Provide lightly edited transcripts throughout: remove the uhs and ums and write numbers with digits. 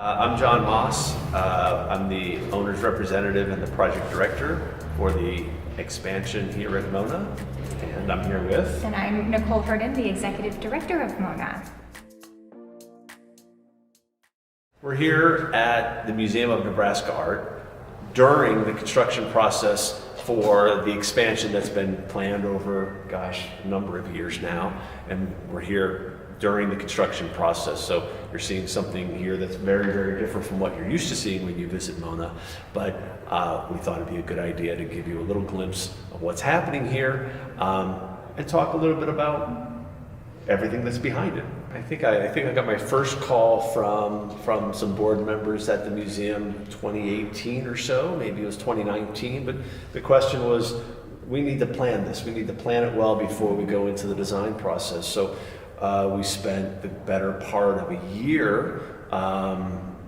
I'm John Moss. I'm the owner's representative and the project director for the expansion here at Mona. And I'm here with... And I'm Nicole Herden, the executive director of Mona. We're here at the Museum of Nebraska Art during the construction process for the expansion that's been planned over, a number of years now. And we're here during the construction process. So you're seeing something here that's very, very different from what you're used to seeing when you visit Mona. But we thought it'd be a good idea to give you a little glimpse of what's happening here and talk a little bit about everything that's behind it. I think I got my first call from some board members at the museum 2018 or so, maybe it was 2019, but the question was, we need to plan this. We need to plan it well before we go into the design process. So we spent the better part of a year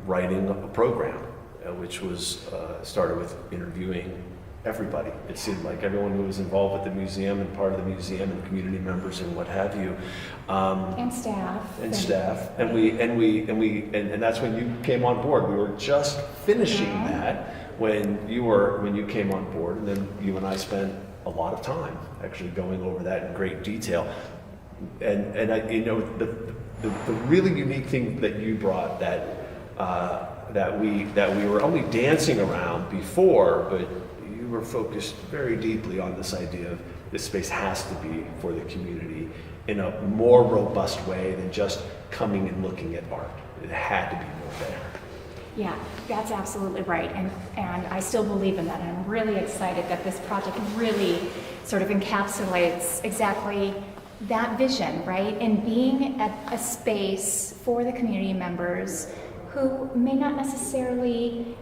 writing a program, which was started with interviewing everybody. It seemed like everyone who was involved with the museum and part of the museum and community members and what have you. And staff. And staff. And that's when you came on board. We were just finishing that when you came on board, and then you and I spent a lot of time actually going over that in great detail. And the really unique thing that you brought that we were only dancing around before, but you were focused very deeply on this idea of this space has to be for the community in a more robust way than just coming and looking at art. It had to be more there. Yeah, that's absolutely right. And I still believe in that. And I'm really excited that this project really sort of encapsulates exactly that vision, right? And being at a space for the community members who may not necessarily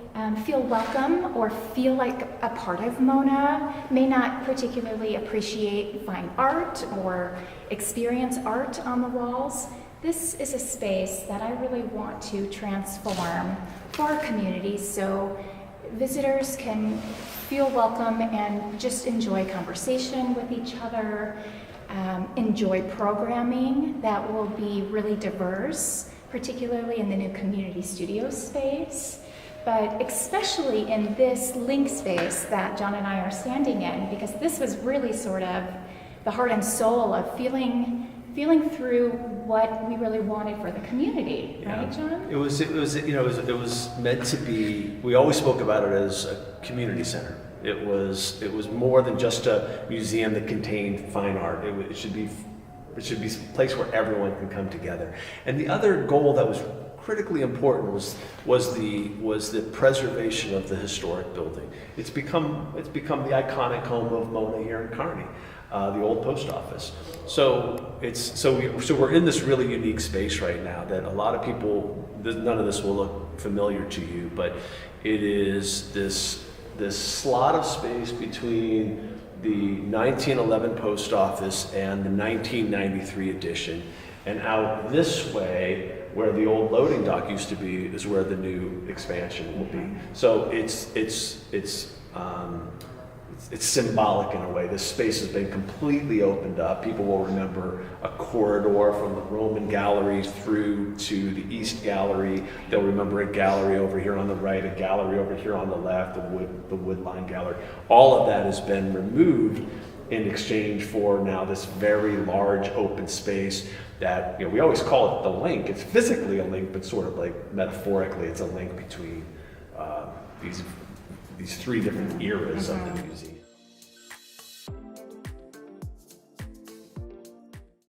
feel welcome or feel like a part of Mona, may not particularly appreciate fine art or experience art on the walls. This is a space that I really want to transform for our community so visitors can feel welcome and just enjoy conversation with each other, enjoy programming that will be really diverse, particularly in the new community studio space, but especially in this link space that John and I are standing in, because this was really sort of the heart and soul of feeling through what we really wanted for the community, right, John? It was meant to be. We always spoke about it as a community center. It was more than just a museum that contained fine art. It should be a place where everyone can come together. And the other goal that was critically important was the preservation of the historic building. It's become the iconic home of Mona here in Kearney, the old post office. So we're in this really unique space right now that a lot of people, none of this will look familiar to you, but it is this slot of space between the 1911 post office and the 1993 addition, and out this way where the old loading dock used to be is where the new expansion will be. So it's symbolic in a way. This space has been completely opened up. People will remember a corridor from the Roman gallery through to the East Gallery. They'll remember a gallery over here on the right, a gallery over here on the left, the Woodline Gallery. All of that has been removed in exchange for now this very large open space that, we always call it the link. It's physically a link, but sort of like metaphorically, it's a link between these three different eras of the museum.